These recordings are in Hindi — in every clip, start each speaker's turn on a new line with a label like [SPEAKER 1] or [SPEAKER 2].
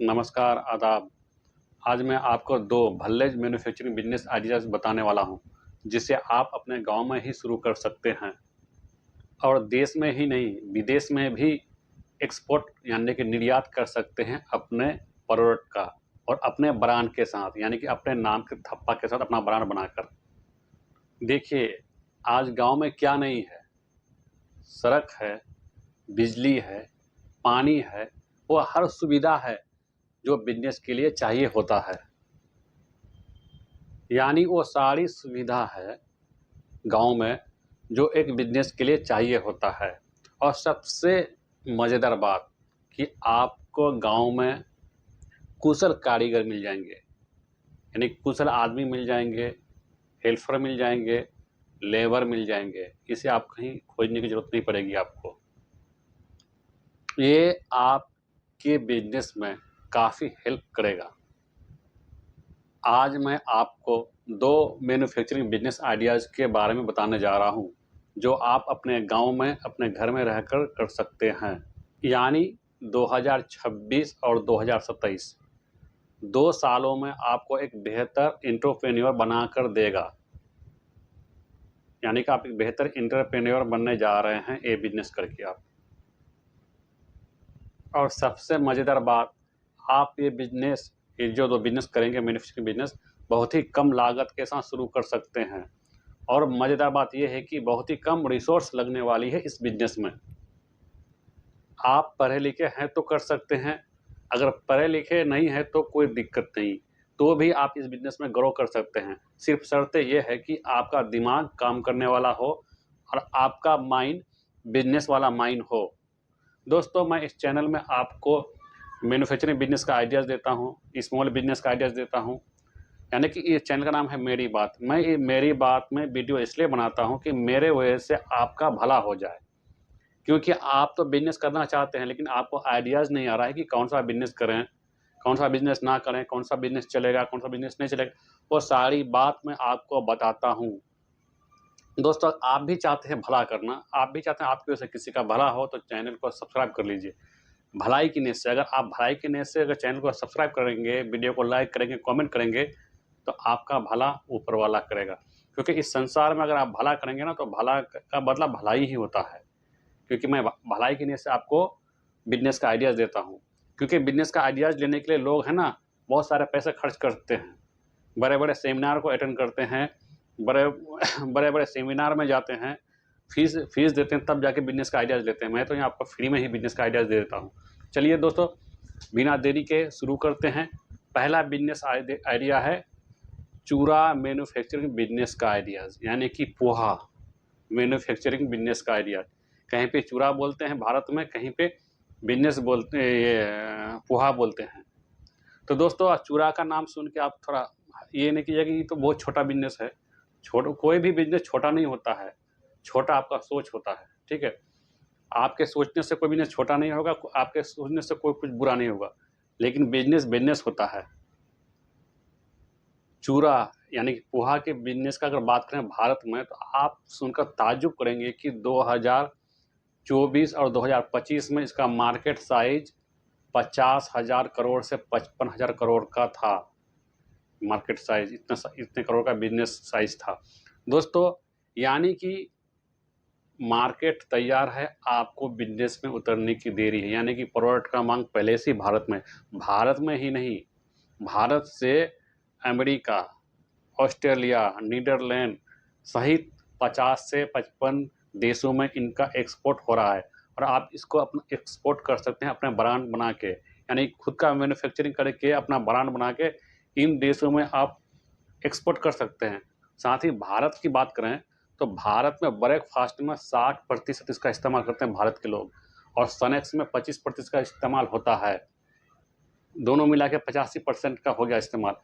[SPEAKER 1] नमस्कार, आदाब। आज मैं आपको 2 भल्ले मैन्युफैक्चरिंग बिज़नेस आइडियाज़ बताने वाला हूँ, जिसे आप अपने गाँव में ही शुरू कर सकते हैं और देश में ही नहीं, विदेश में भी एक्सपोर्ट यानी कि निर्यात कर सकते हैं अपने प्रोडक्ट का और अपने ब्रांड के साथ, यानी कि अपने नाम के थप्पा के साथ अपना ब्रांड बनाकर। देखिए, आज गाँव में क्या नहीं है? सड़क है, बिजली है, पानी है, वो हर सुविधा है, जो बिज़नेस के लिए चाहिए होता है। यानी वो सारी सुविधा है गाँव में जो एक बिज़नेस के लिए चाहिए होता है। और सबसे मज़ेदार बात कि आपको गाँव में कुशल कारीगर मिल जाएंगे, यानी कुशल आदमी मिल जाएंगे, हेल्पर मिल जाएंगे, लेबर मिल जाएंगे। इसे आप कहीं खोजने की ज़रूरत नहीं पड़ेगी आपको। ये आपके बिज़नेस में काफ़ी हेल्प करेगा। आज मैं आपको 2 मैन्युफैक्चरिंग बिज़नेस आइडियाज़ के बारे में बताने जा रहा हूँ, जो आप अपने गाँव में, अपने घर में रहकर कर सकते हैं। यानी 2026 और 2027 2 सालों में आपको एक बेहतर एंटरप्रेन्योर बनाकर देगा। यानी कि आप एक बेहतर एंटरप्रेन्योर बनने जा रहे हैं ये बिज़नेस करके आप। और सबसे मज़ेदार बात, आप ये जो 2 बिज़नेस करेंगे मैन्युफैक्चरिंग बिज़नेस, बहुत ही कम लागत के साथ शुरू कर सकते हैं। और मज़ेदार बात ये है कि बहुत ही कम रिसोर्स लगने वाली है इस बिज़नेस में। आप पढ़े लिखे हैं तो कर सकते हैं, अगर पढ़े लिखे नहीं हैं तो कोई दिक्कत नहीं, तो भी आप इस बिज़नेस में ग्रो कर सकते हैं। सिर्फ शर्त ये है कि आपका दिमाग काम करने वाला हो और आपका माइंड बिज़नेस वाला माइंड हो। दोस्तों, मैं इस चैनल में आपको मैन्युफैक्चरिंग बिज़नेस का आइडियाज़ देता हूँ, स्मॉल बिज़नेस का आइडियाज़ देता हूँ। यानी कि ये चैनल का नाम है मेरी बात। मैं ये मेरी बात में वीडियो इसलिए बनाता हूँ कि मेरे वजह से आपका भला हो जाए। क्योंकि आप तो बिज़नेस करना चाहते हैं, लेकिन आपको आइडियाज़ नहीं आ रहा है कि कौन-सा बिज़नेस करें, कौन-सा बिज़नेस ना करें, कौन-सा बिज़नेस चलेगा, कौन-सा बिज़नेस नहीं चलेगा। वो सारी बात मैं आपको बताता हूँ। दोस्तों, आप भी चाहते हैं भला करना, आप भी चाहते हैं आपकी वजह से किसी का भला हो, तो चैनल को सब्सक्राइब कर लीजिए। भलाई की नीयत से, अगर आप भलाई की नीयत से अगर चैनल को सब्सक्राइब करेंगे, वीडियो को लाइक करेंगे, कमेंट करेंगे, तो आपका भला ऊपर वाला करेगा। क्योंकि इस संसार में अगर आप भला करेंगे ना, तो भला का बदला भलाई ही होता है। क्योंकि मैं भलाई की नीयत से आपको बिज़नेस का आइडियाज़ देता हूँ। क्योंकि बिज़नेस का आइडियाज़ लेने के लिए लोग हैं ना, बहुत सारे पैसे खर्च करते हैं, बड़े-बड़े सेमिनार को अटेंड करते हैं, बड़े-बड़े सेमिनार में जाते हैं, फीस देते हैं, तब जाके बिज़नेस का आइडियाज़ लेते हैं। मैं तो यहाँ आपको फ्री में ही बिज़नेस का आइडियाज़ दे देता हूँ। चलिए दोस्तों, बिना देरी के शुरू करते हैं। पहला बिज़नेस आइडिया है चूरा मैन्युफैक्चरिंग बिज़नेस का आइडियाज़, यानी कि पोहा मैन्युफैक्चरिंग बिज़नेस का आइडिया। कहीं पे चूरा बोलते हैं भारत में, कहीं पे बिज़नेस बोलते पोहा बोलते हैं। तो दोस्तों, चूरा का नाम सुन के आप थोड़ा ये नहीं कीजिएगा कि ये तो बहुत छोटा बिज़नेस है। कोई भी बिज़नेस छोटा नहीं होता है, छोटा आपका सोच होता है, ठीक है? आपके सोचने से कोई बिज़नेस छोटा नहीं होगा, आपके सोचने से कोई कुछ बुरा नहीं होगा, लेकिन बिज़नेस होता है। चूरा यानी कि पोहा के बिज़नेस का अगर बात करें भारत में, तो आप सुनकर ताज्जुब करेंगे कि 2024 और 2025 में इसका मार्केट साइज़ 50,000 करोड़ से 55,000 करोड़ का था। मार्केट साइज़ इतने करोड़ का बिज़नेस साइज़ था। दोस्तों, यानी कि मार्केट तैयार है, आपको बिज़नेस में उतरने की देरी है। यानी कि प्रोडक्ट का माँग पहले से ही भारत में ही नहीं, भारत से अमेरिका, ऑस्ट्रेलिया, नीदरलैंड सहित 50 से 55 देशों में इनका एक्सपोर्ट हो रहा है और आप इसको अपना एक्सपोर्ट कर सकते हैं अपना ब्रांड बना के। यानी खुद का मैन्युफैक्चरिंग करके अपना ब्रांड बना के इन देशों में आप एक्सपोर्ट कर सकते हैं। साथ ही भारत की बात करें, तो भारत में ब्रेकफ़ास्ट में 60% इसका इस्तेमाल करते हैं भारत के लोग और स्नैक्स में 25% का इस्तेमाल होता है। दोनों मिला के 85% का हो गया इस्तेमाल।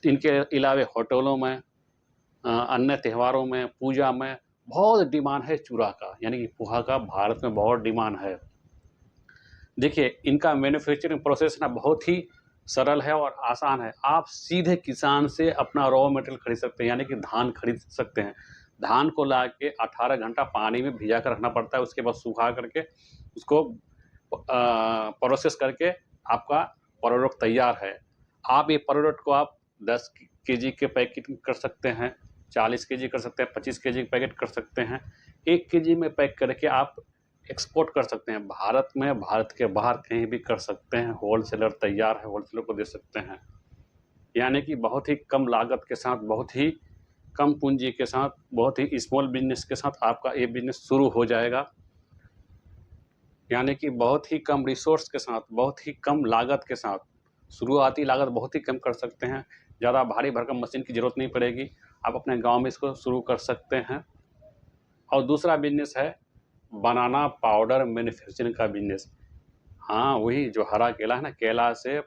[SPEAKER 1] इनके अलावा होटलों में, अन्य त्योहारों में, पूजा में बहुत डिमांड है चूरा का, यानी कि पोहा का भारत में बहुत डिमांड है। देखिए, इनका मैन्युफैक्चरिंग प्रोसेस ना बहुत ही सरल है और आसान है। आप सीधे किसान से अपना रॉ मटेरियल खरीद सकते हैं, यानी कि धान खरीद सकते हैं। धान को लाके 18 घंटा पानी में भिगा कर रखना पड़ता है, उसके बाद सुखा करके उसको प्रोसेस करके आपका प्रोडक्ट तैयार है। आप ये प्रोडक्ट को आप 10 केजी के पैकेट कर सकते हैं, 40 केजी कर सकते हैं, 25 केजी पैकेट कर सकते हैं, 1 केजी में पैक करके आप एक्सपोर्ट कर सकते हैं। भारत में, भारत के बाहर कहीं भी कर सकते हैं। होलसेलर तैयार है, होलसेलर को दे सकते हैं। यानी कि बहुत ही कम लागत के साथ, बहुत ही कम पूंजी के साथ, बहुत ही स्मॉल बिजनेस के साथ आपका ये बिजनेस शुरू हो जाएगा। यानी कि बहुत ही कम रिसोर्स के साथ, बहुत ही कम लागत के साथ, शुरुआती लागत बहुत ही कम कर सकते हैं। ज़्यादा भारी भरकम मशीन की ज़रूरत नहीं पड़ेगी। आप अपने गांव में इसको शुरू कर सकते हैं। और दूसरा बिजनेस है बनाना पाउडर मैन्युफैक्चरिंग का बिजनेस। हाँ, वही जो हरा केला है ना, केला से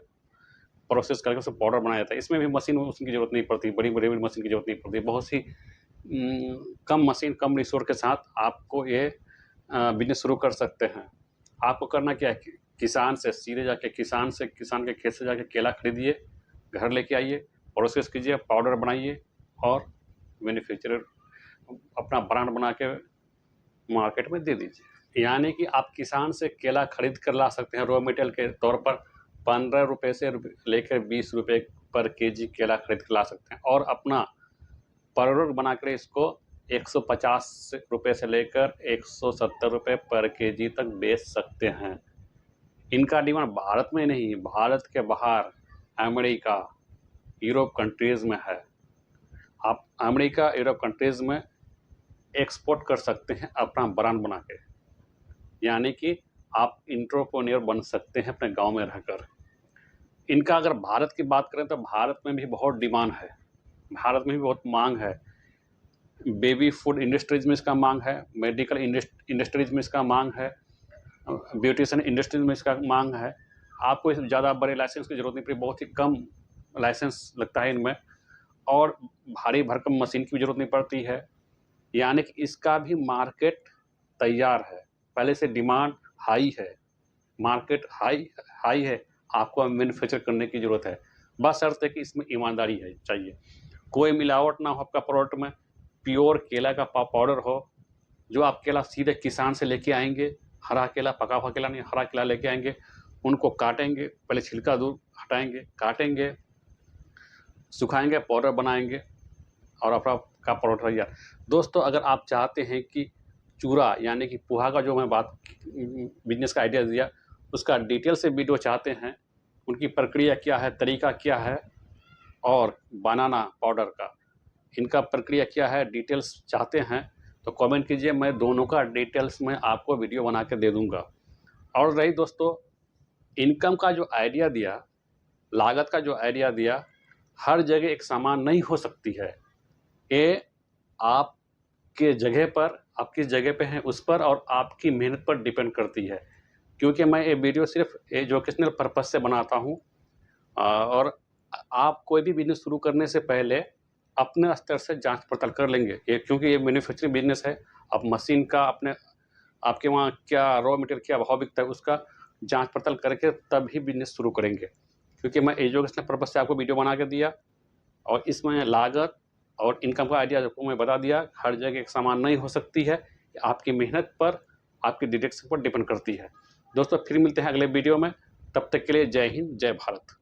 [SPEAKER 1] प्रोसेस करके उससे पाउडर बनाया जाता है। इसमें भी मशीन की ज़रूरत नहीं पड़ती, बड़ी मशीन की ज़रूरत नहीं पड़ती। बहुत सी कम मशीन, कम रिसोर्स के साथ आपको ये बिजनेस शुरू कर सकते हैं। आपको करना क्या है कि किसान से सीधे जाके, किसान के खेत से जाके केला खरीदिए, घर लेके आइए, प्रोसेस कीजिए, पाउडर बनाइए और मैन्युफैक्चरर अपना ब्रांड बना के मार्केट में दे दीजिए। यानी कि आप किसान से केला खरीद कर ला सकते हैं रॉ मटेरियल के तौर पर। 15 रुपये से लेकर 20 रुपये पर केजी केला खरीद कर ला सकते हैं और अपना प्रोडक्ट बनाकर इसको 150 रुपये से लेकर 170 रुपये पर केजी तक बेच सकते हैं। इनका डिमांड भारत में नहीं, भारत के बाहर अमेरिका, यूरोप कंट्रीज़ में है। आप अमेरिका, यूरोप कंट्रीज़ में एक्सपोर्ट कर सकते हैं अपना ब्रांड बना के। यानी कि आप एंटरप्रेन्योर बन सकते हैं अपने गांव में रहकर। इनका अगर भारत की बात करें तो भारत में भी बहुत डिमांड है, भारत में भी बहुत मांग है। बेबी फूड इंडस्ट्रीज़ में इसका मांग है, मेडिकल इंडस्ट्रीज़ में इसका मांग है, ब्यूटिशियन इंडस्ट्रीज में इसका मांग है। आपको इस ज़्यादा बड़े लाइसेंस की ज़रूरत नहीं पड़ती, बहुत ही कम लाइसेंस लगता है इनमें और भारी भरकम मशीन की भी ज़रूरत नहीं पड़ती है। यानी कि इसका भी मार्केट तैयार है, पहले से डिमांड हाई है, मार्केट हाई है। आपको मैन्युफैक्चर करने की ज़रूरत है, बस शर्त है कि इसमें ईमानदारी है चाहिए, कोई मिलावट ना हो आपका प्रोडक्ट में, प्योर केला का पाउडर हो। जो आप केला सीधे किसान से लेके आएंगे, हरा केला, पका हुआ केला नहीं, हरा केला लेके आएंगे, उनको काटेंगे, पहले छिलका दूर हटाएंगे, काटेंगे, सुखाएंगे, पाउडर बनाएंगे और अपना का प्रोडक्ट तैयार। दोस्तों, अगर आप चाहते हैं कि चूरा यानी कि पोहा का जो मैं बात बिजनेस का आइडिया दिया, उसका डिटेल से वीडियो चाहते हैं, उनकी प्रक्रिया क्या है, तरीका क्या है, और बनाना पाउडर का इनका प्रक्रिया क्या है, डिटेल्स चाहते हैं तो कमेंट कीजिए, मैं दोनों का डिटेल्स में आपको वीडियो बना के दे दूंगा। और रही दोस्तों इनकम का जो आइडिया दिया, लागत का जो आइडिया दिया, हर जगह एक समान नहीं हो सकती है। ये आपके जगह पर, आप किस जगह पे हैं उस पर और आपकी मेहनत पर डिपेंड करती है। क्योंकि मैं ये वीडियो सिर्फ एजुकेशनल पर्पज से बनाता हूँ और आप कोई भी बिजनेस शुरू करने से पहले अपने स्तर से जांच पड़ताल कर लेंगे। ये क्योंकि ये मैन्युफैक्चरिंग बिजनेस है, आप मशीन का आपके वहाँ क्या रॉ मटेरियल क्या भाव बिकता है उसका जांच पड़ताल करके तब ही बिजनेस शुरू करेंगे। क्योंकि मैं एजुकेशनल पर्पज से आपको वीडियो बना के दिया और इसमें लागत और इनकम का आइडिया आपको मैं बता दिया। हर जगह एक समान नहीं हो सकती है, आपकी मेहनत पर, आपकी डिटेक्शन पर डिपेंड करती है। दोस्तों फिर मिलते हैं अगले वीडियो में, तब तक के लिए जय हिंद, जय भारत।